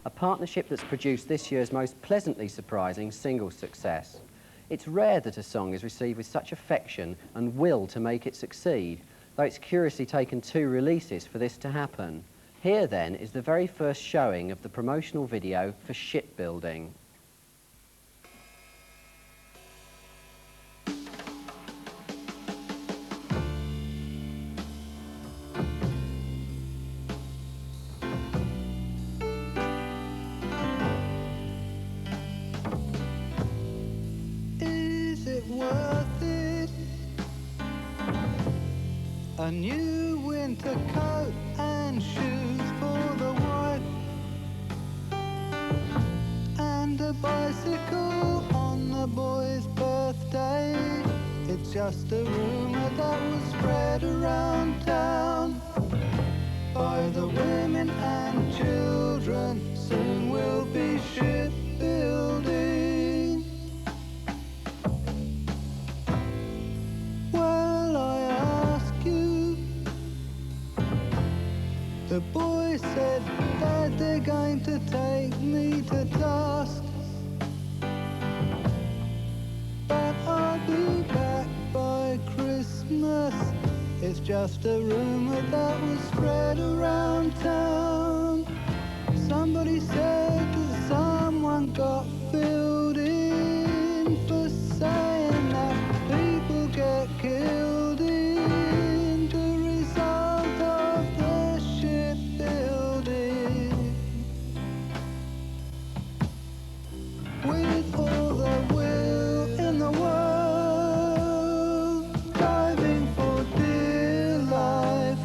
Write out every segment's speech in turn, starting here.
a partnership that's produced this year's most pleasantly surprising single success. It's rare that a song is received with such affection and will to make it succeed, though it's curiously taken 2 releases for this to happen. Here, then, is the very first showing of the promotional video for Shipbuilding. Worth it? A new winter coat and shoes for the wife, and a bicycle on the boy's birthday. It's just a rumour that was spread around town by the women and children. Soon we'll be shipbuilding. The boy said that they're going to take me to task, but I'll be back by Christmas. It's just a rumour that was spread around town. Somebody said that someone got filled in for saying that people get killed in the result of the shipbuilding. With all the will in the world, diving for dear life,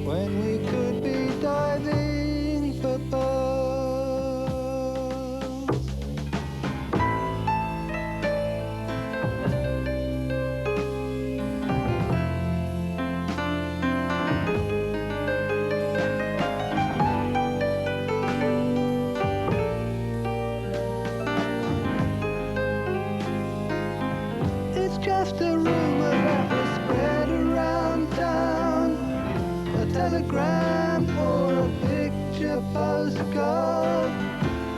when we could be diving for pearls. It's just a rumor that was spread around town, a telegram or a picture postcard.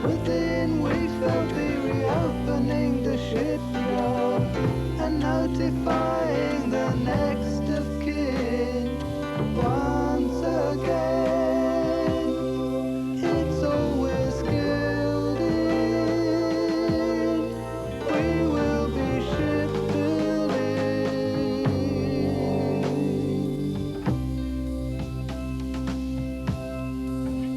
Within weeks they'll be reopening the shipyard and notifying the next of kin once again. It's always Gilding. We will be shipbuilding.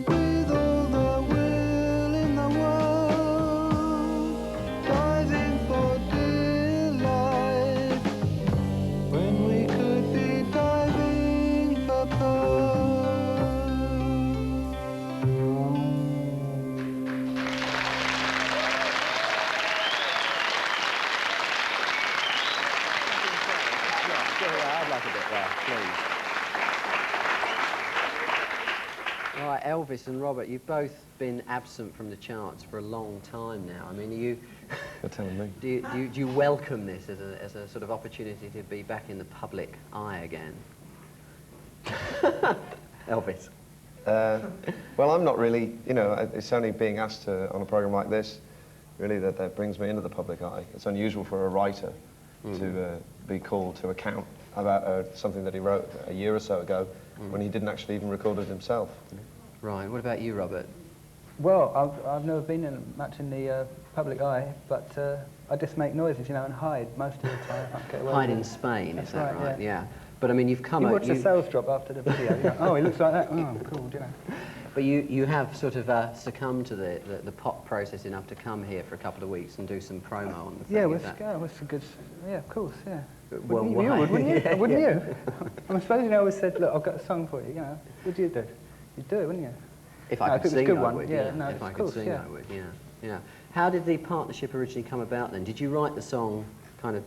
With all the will in the world, diving for dear life, when we could be diving for pearls. I'd like a bit there, please. Right, Elvis and Robert, you've both been absent from the charts for a long time now. I mean, You're telling me. do you welcome this as a sort of opportunity to be back in the public eye again? Elvis. Well, I'm not really, you know, it's only being asked to, on a programme like this, really, that brings me into the public eye. It's unusual for a writer to be called to account about something that he wrote a year or so ago when he didn't actually even record it himself. Right, what about you, Robert? Well, I've never been much in the public eye, but I just make noises, you know, and hide most of the time. I can't get away Hide with in it. Spain, That's is that right? right? Yeah. But I mean, you've come You out. watch the sales drop after the video. You know, oh, he looks like that. Oh, cool, you know. But you have sort of succumbed to the pop process enough to come here for a couple of weeks and do some promo on the thing. Yeah, is let's that- go. That's a good. Yeah, of course. Yeah. Well, You why? would, wouldn't you? Yeah, Wouldn't yeah. you? I suppose you always said, look, I've got a song for you. You know, what'd you do? You'd do it, wouldn't you? If No, I if could it was a sing, good I one, would. yeah, no, if I of could course, sing, yeah. I would. Yeah, yeah. How did the partnership originally come about then? Did you write the song kind of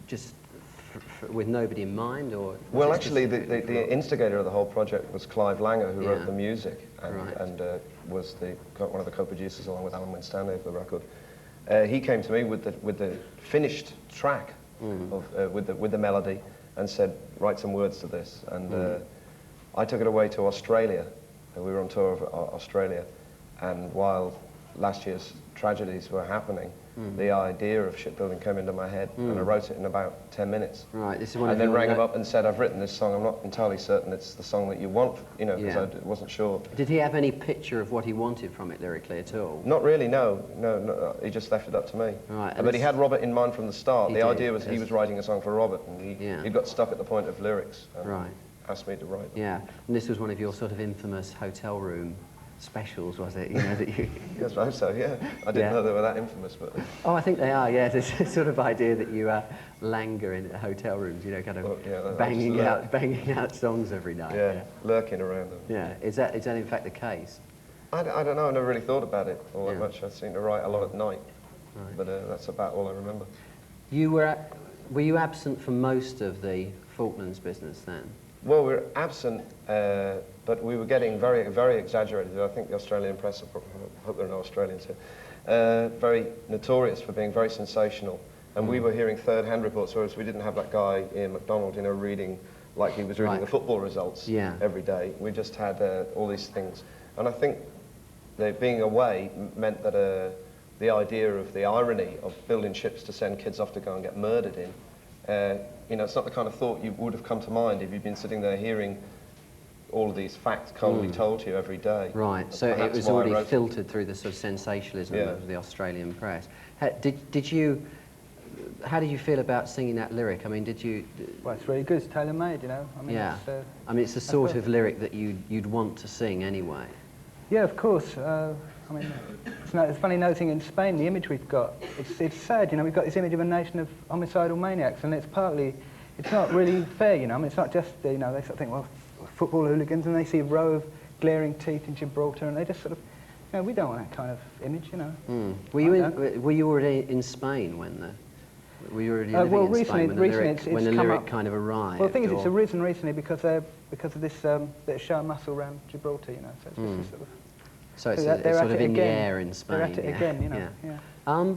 just with nobody in mind, or? Well, was it actually, specifically the for- instigator of the whole project was Clive Langer, who Yeah. wrote the music and, Right. was one of the co-producers along with Alan Winstanley of the record. He came to me with the finished track with the melody and said, write some words to this. And I took it away to Australia. We were on tour of Australia, And while last year's tragedies were happening, the idea of shipbuilding came into my head, and I wrote it in about 10 minutes. Right, this is one and of then your rang him up and said, I've written this song, I'm not entirely certain it's the song that you want, you know, because Yeah. I wasn't sure. Did he have any picture of what he wanted from it lyrically at all? Not really, no, he just left it up to me. Right, and but he had Robert in mind from the start. He The did, idea was he was writing a song for Robert, and he got stuck at the point of lyrics. And Right. asked me to write them. Yeah, and this was one of your sort of infamous hotel room specials, was it? You know, that you... Yes, I hope so, yeah. I didn't know they were that infamous, but... Oh, I think they are, yeah. There's a sort of idea that you languor in hotel rooms, you know, kind of banging out songs every night. Yeah, lurking around them. Yeah, is that in fact the case? I don't know, I never really thought about it all that Yeah. much. I seem to write a lot at night, Right. but that's about all I remember. Were you absent for most of the Falklands business then? Well, we were absent, but we were getting very, very exaggerated. I think the Australian press, I hope there are no Australians here, very notorious for being very sensational. And we were hearing third-hand reports, whereas we didn't have that guy, Ian MacDonald, you know, reading like he was reading the football results every day. We just had all these things. And I think that being away meant that the idea of the irony of building ships to send kids off to go and get murdered in, you know, it's not the kind of thought you would have come to mind if you'd been sitting there hearing all of these facts coldly told to you every day. Right, so it Perhaps was why I already wrote it. filtered through the sort of sensationalism of the Australian press. How did you feel about singing that lyric? I mean, did you... Well, it's really good. It's tailor-made, you know. I mean, Yeah, it's, I mean, it's the sort of lyric that you'd want to sing anyway. yeah, of course. I mean, it's funny noting in Spain the image we've got. It's sad, you know. We've got this image of a nation of homicidal maniacs, and it's not really fair, you know. I mean, it's not just, you know, they sort of think, well, football hooligans, and they see a row of glaring teeth in Gibraltar, and they just sort of, you know, we don't want that kind of image, you know. Were you already in Spain when the... Were you already living in Spain when the lyric kind of arrived? Well, the thing is, it's arisen recently because of this bit of show muscle around Gibraltar, you know. So it's just sort of... So it's they're sort at of it in the again. air in Spain. They're at it again, you know. Yeah.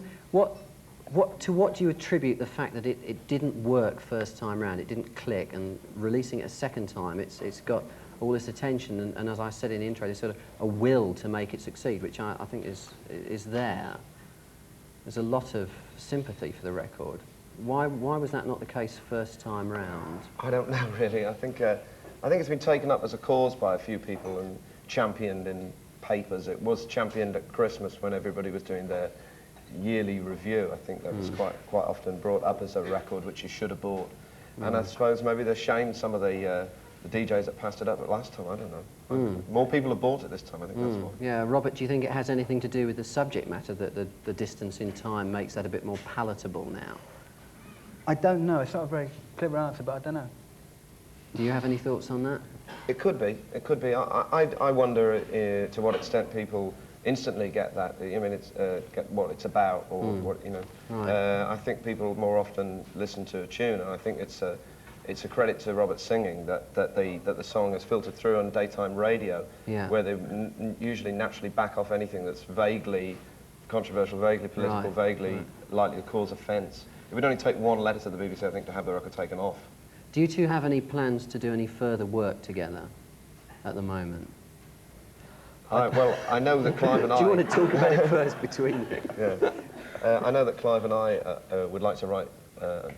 What do you attribute the fact that it didn't work first time round, it didn't click, and releasing it a second time, it's got all this attention, and as I said in the intro, there's sort of a will to make it succeed, which I think is there. There's a lot of sympathy for the record. Why was that not the case first time round? I don't know, really. I think it's been taken up as a cause by a few people and championed in papers. It was championed at Christmas when everybody was doing their yearly review. I think that was quite often brought up as a record which you should have bought. And I suppose maybe they shamed some of the DJs that passed it up at last time. I don't know. More people have bought it this time. I think that's why. Yeah, Robert, do you think it has anything to do with the subject matter, that the distance in time makes that a bit more palatable now? I don't know. It's not a very clever answer, but I don't know. Do you have any thoughts on that? It could be. It could be. I wonder to what extent people instantly get that. I mean, get what it's about, or what, you know. Right. I think people more often listen to a tune, and I think it's a credit to Robert singing that the song is filtered through on daytime radio, where they usually naturally back off anything that's vaguely controversial, vaguely political, vaguely likely to cause offence. It would only take one letter to the BBC, I think, to have the record taken off. Do you two have any plans to do any further work together at the moment? Well, I know that Clive and I... Do you want to talk about it first between you? Yeah. I know that Clive and I would like to write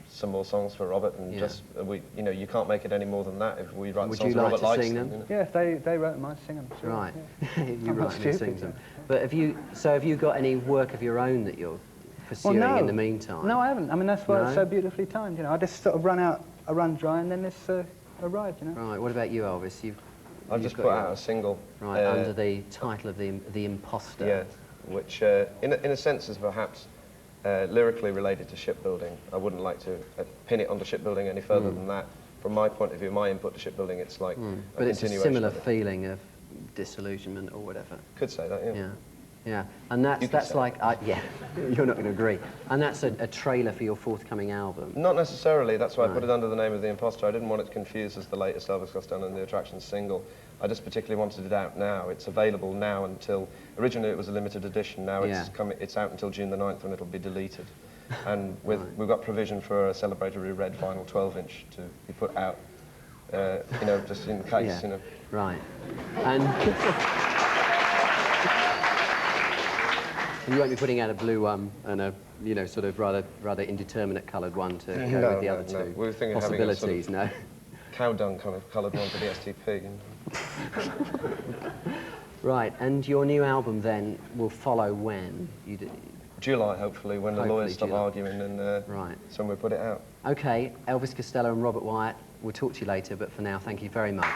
some more songs for Robert, and you know, you can't make it any more than that if we write songs that Robert likes. Would you like to sing them? You know? Yeah, if they wrote them, I'd sing them. Sure. Right. Yeah. You write them and sing them. But have you got any work of your own that you're pursuing in the meantime? No, I haven't. I mean, that's why it's so beautifully timed, you know. I just sort of run dry, and then it's arrived, you know. Right, what about you, Elvis? I've just put out a single. Right, under the title of The Imposter. Yeah, which in a sense is perhaps lyrically related to shipbuilding. I wouldn't like to pin it onto shipbuilding any further than that. From my point of view, my input to shipbuilding, it's like a but it's a continuation similar of it. feeling of disillusionment or whatever. Could say that, yeah. Yeah, and that's like, yeah, you're not going to agree. And that's a trailer for your forthcoming album. Not necessarily, that's why I put it under the name of The Imposter. I didn't want it confused as the latest Elvis Costello and the Attractions single. I just particularly wanted it out now. It's available now until, originally it was a limited edition, now it's out until June the 9th when it'll be deleted. And we've got provision for a celebratory red vinyl 12-inch to be put out, you know, just in case, you know. Right. And... You won't be putting out a blue one and a, you know, sort of rather indeterminate coloured one to go with the other two We were thinking of having possibilities, a sort of cow dung kind of coloured one for the STP. Right, and your new album then will follow when? July, hopefully, when the lawyers stop arguing and right. somewhere put it out. Okay, Elvis Costello and Robert Wyatt, we'll talk to you later, but for now, thank you very much.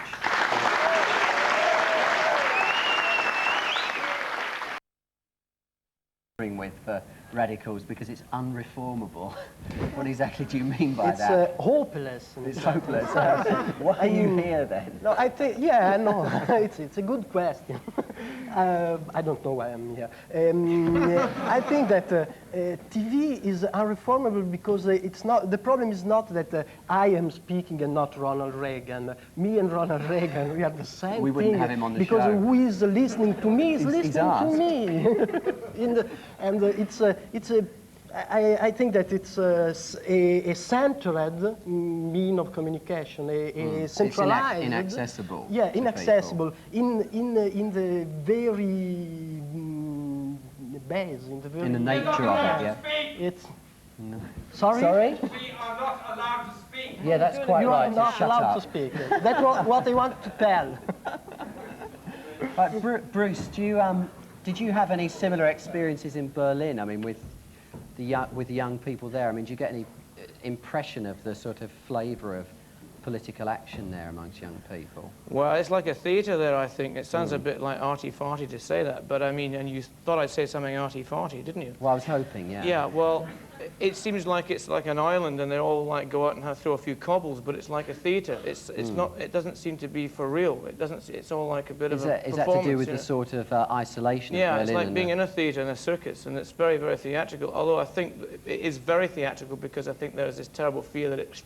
With for radicals because it's unreformable. What exactly do you mean by that? It's hopeless. It's hopeless. Why are you here then? No, I think, yeah, no, it's a good question. I don't know why I'm here. I think that TV is unreformable because it's not, the problem is not that I am speaking and not Ronald Reagan. Me and Ronald Reagan, we are the same thing. We wouldn't have him on the because show. who is listening to me is listening to me. I think that it's a centered mean of communication, a centralized. It's inaccessible. Yeah, inaccessible. In the very base, in the very. In the nature of it, yeah. It's. No. Sorry? We are not allowed to speak. Yeah, that's quite you right. are not Shut allowed up. to speak. That's what I want to tell. Bruce, did you have any similar experiences in Berlin? I mean, with the young people there. I mean, do you get any impression of the sort of flavour of political action there amongst young people? Well, it's like a theatre there, I think. It sounds a bit like arty-farty to say that, but I mean, and you thought I'd say something arty-farty, didn't you? Well, I was hoping, yeah. Yeah, well, it seems like it's like an island and they all like go out and throw a few cobbles, but it's like a theatre. It's not, it doesn't seem to be for real. It doesn't, it's all like a bit of a performance. Is that to do with the sort of isolation of Berlin? Yeah, it's like being in a theatre, in a circus, and it's very, very theatrical, although I think it is very theatrical because I think there's this terrible fear that it...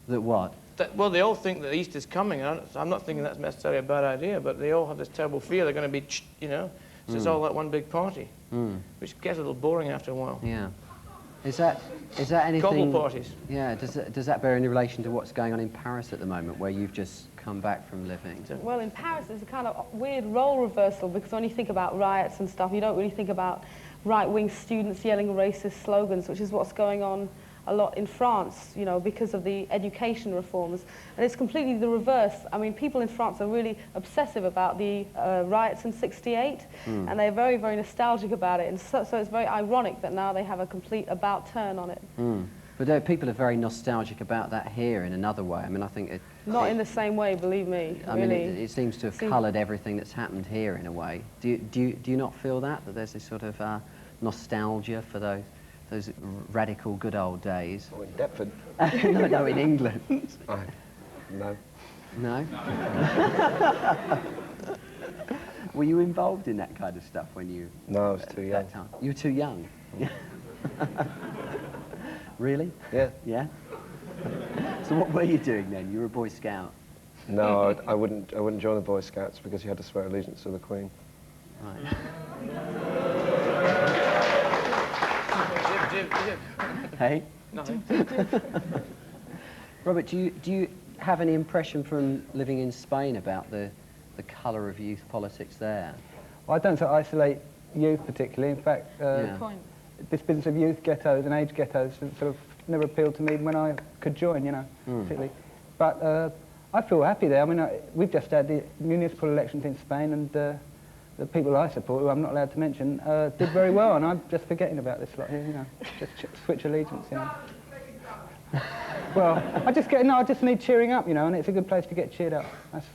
That what? Well, they all think that Easter's coming. I'm not thinking that's necessarily a bad idea, but they all have this terrible fear they're going to be, you know, so it's all like one big party, which gets a little boring after a while. Yeah. Is that anything... Gobble parties. Yeah, does that bear any relation to what's going on in Paris at the moment, where you've just come back from living? Well, in Paris, there's a kind of weird role reversal, because when you think about riots and stuff, you don't really think about right-wing students yelling racist slogans, which is what's going on a lot in France, you know, because of the education reforms. And it's completely the reverse. I mean, people in France are really obsessive about the riots in '68, and they're very, very nostalgic about it. And so it's very ironic that now they have a complete about-turn on it. But people are very nostalgic about that here in another way. I mean, I think... Not in the same way, believe me. I mean, it seems to have coloured everything that's happened here in a way. Do you not feel that there's this sort of nostalgia for those radical good old days? Oh, in Deptford? No, in England. No. No? Were you involved in that kind of stuff when you... No, I was too young. That time? You were too young? Really? Yeah. Yeah? So what were you doing then? You were a Boy Scout? No, I wouldn't join the Boy Scouts because you had to swear allegiance to the Queen. Right. Hey? Nothing. Robert, do you have any impression from living in Spain about the colour of youth politics there? Well, I don't sort of isolate youth particularly. In fact, this business of youth ghettos and age ghettos sort of never appealed to me when I could join, you know, particularly. But I feel happy there. I mean, we've just had the municipal elections in Spain, and the people I support, who I'm not allowed to mention, did very well, and I'm just forgetting about this lot here, you know, just switch allegiance, you know. Well, I just need cheering up, you know, and it's a good place to get cheered up. That's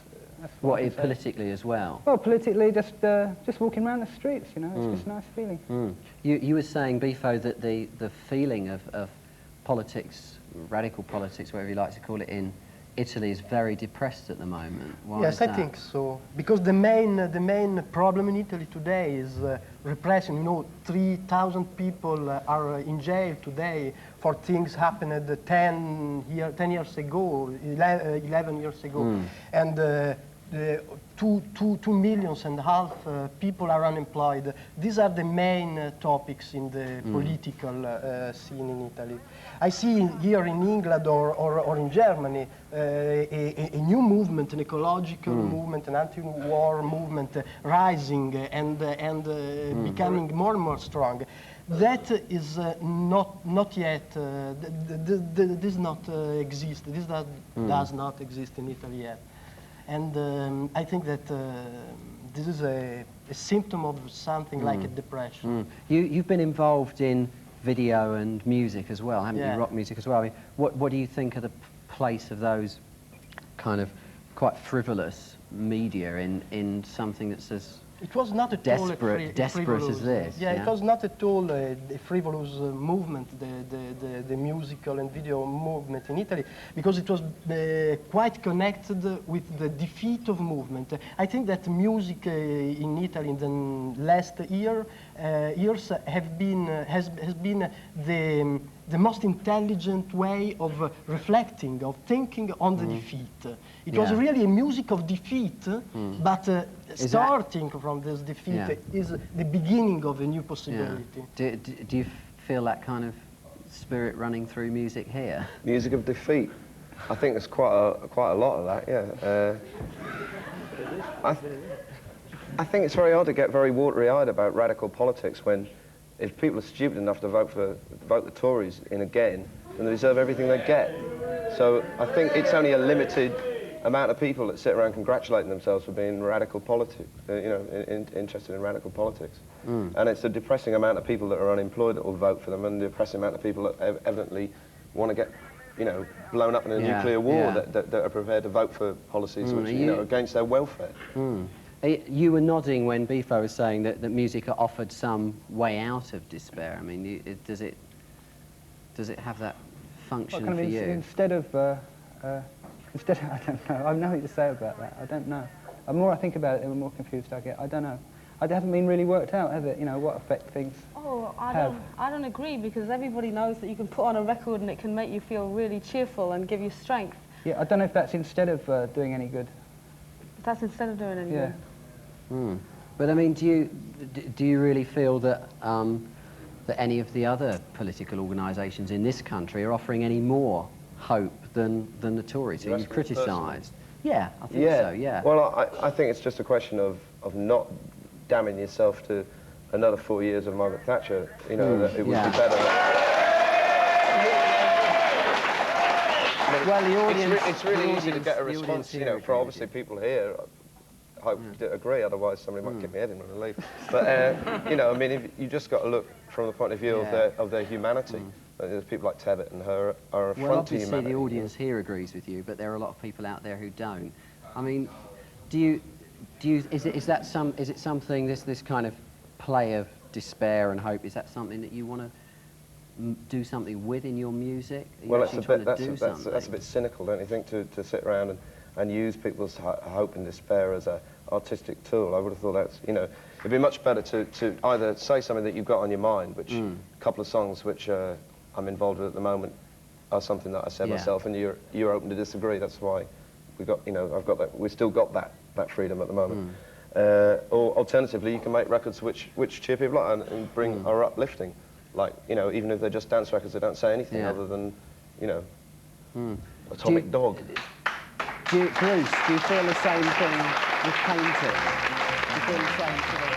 what is politically as well? Well, politically, just walking around the streets, you know, it's just a nice feeling. You were saying, Bifo, that the feeling of politics, radical politics, whatever you like to call it, in Italy is very depressed at the moment. Why yes, is that? I think so. Because the main problem in Italy today is repression. You know, 3,000 people are in jail today for things happened 10 years ago, 11 years ago. And 2.5 million people are unemployed. These are the main topics in the political scene in Italy. I see here in England or in Germany a new movement, an ecological movement, an anti-war movement rising and becoming more and more strong. That is not yet, this not exist. This does not exist in Italy yet. And I think that this is a symptom of something like a depression. You've been involved in video and music as well, haven't you? Rock music as well. I mean, what do you think of the place of those kind of quite frivolous media in something that's as It was not at all desperate as this? Yeah, it was not at all a frivolous movement, the musical and video movement in Italy, because it was quite connected with the defeat of movement. I think that music in Italy in the last years has been the most intelligent way of reflecting, of thinking on the defeat. It was really a music of defeat, but starting from this defeat is the beginning of a new possibility. Do you feel that kind of spirit running through music here? Music of defeat. I think there's quite a lot of that, yeah. I think it's very hard to get very watery-eyed about radical politics when, if people are stupid enough to vote the Tories in again, then they deserve everything they get. So I think it's only a limited amount of people that sit around congratulating themselves for being radical politics, interested in radical politics. And it's a depressing amount of people that are unemployed that will vote for them, and the depressing amount of people that evidently want to get, blown up in a nuclear war that are prepared to vote for policies which, against their welfare. You were nodding when Bifo was saying that music offered some way out of despair. I mean, does it have that function for you? Instead of, I don't know. I have nothing to say about that. I don't know. The more I think about it, the more confused I get. I don't know. It hasn't been really worked out, has it? What effect things have. I don't agree, because everybody knows that you can put on a record and it can make you feel really cheerful and give you strength. Yeah, I don't know if that's instead of doing any good. That's instead of doing any good. But I mean, do you really feel that that any of the other political organisations in this country are offering any more hope than the Tories who you criticised? Yeah, I think so. Yeah. Well, I think it's just a question of not damning yourself to another 4 years of Margaret Thatcher. That it would be better. Well, the audience. It's really easy to get a response. For obviously people here. I hope you agree, otherwise somebody might kick me head in when I leave. But, I mean, if you just got to look from the point of view of their humanity. There's people like Tebbit and her are a front to humanity. Obviously the audience here agrees with you, but there are a lot of people out there who don't. I mean, is it something, this kind of play of despair and hope, is that something that you want to do something with in your music? Well, that's a bit cynical, don't you think, to sit around and use people's hope and despair as a artistic tool. I would have thought that's, it'd be much better to either say something that you've got on your mind, which a couple of songs which I'm involved with at the moment are something that I said myself, and you're open to disagree. That's why we got, we've still got that freedom at the moment. Or alternatively, you can make records which cheer people up and are uplifting. Like, even if they're just dance records, they don't say anything other than, Atomic Dog. Bruce, do you feel the same thing with painting? Do you feel the same sort of...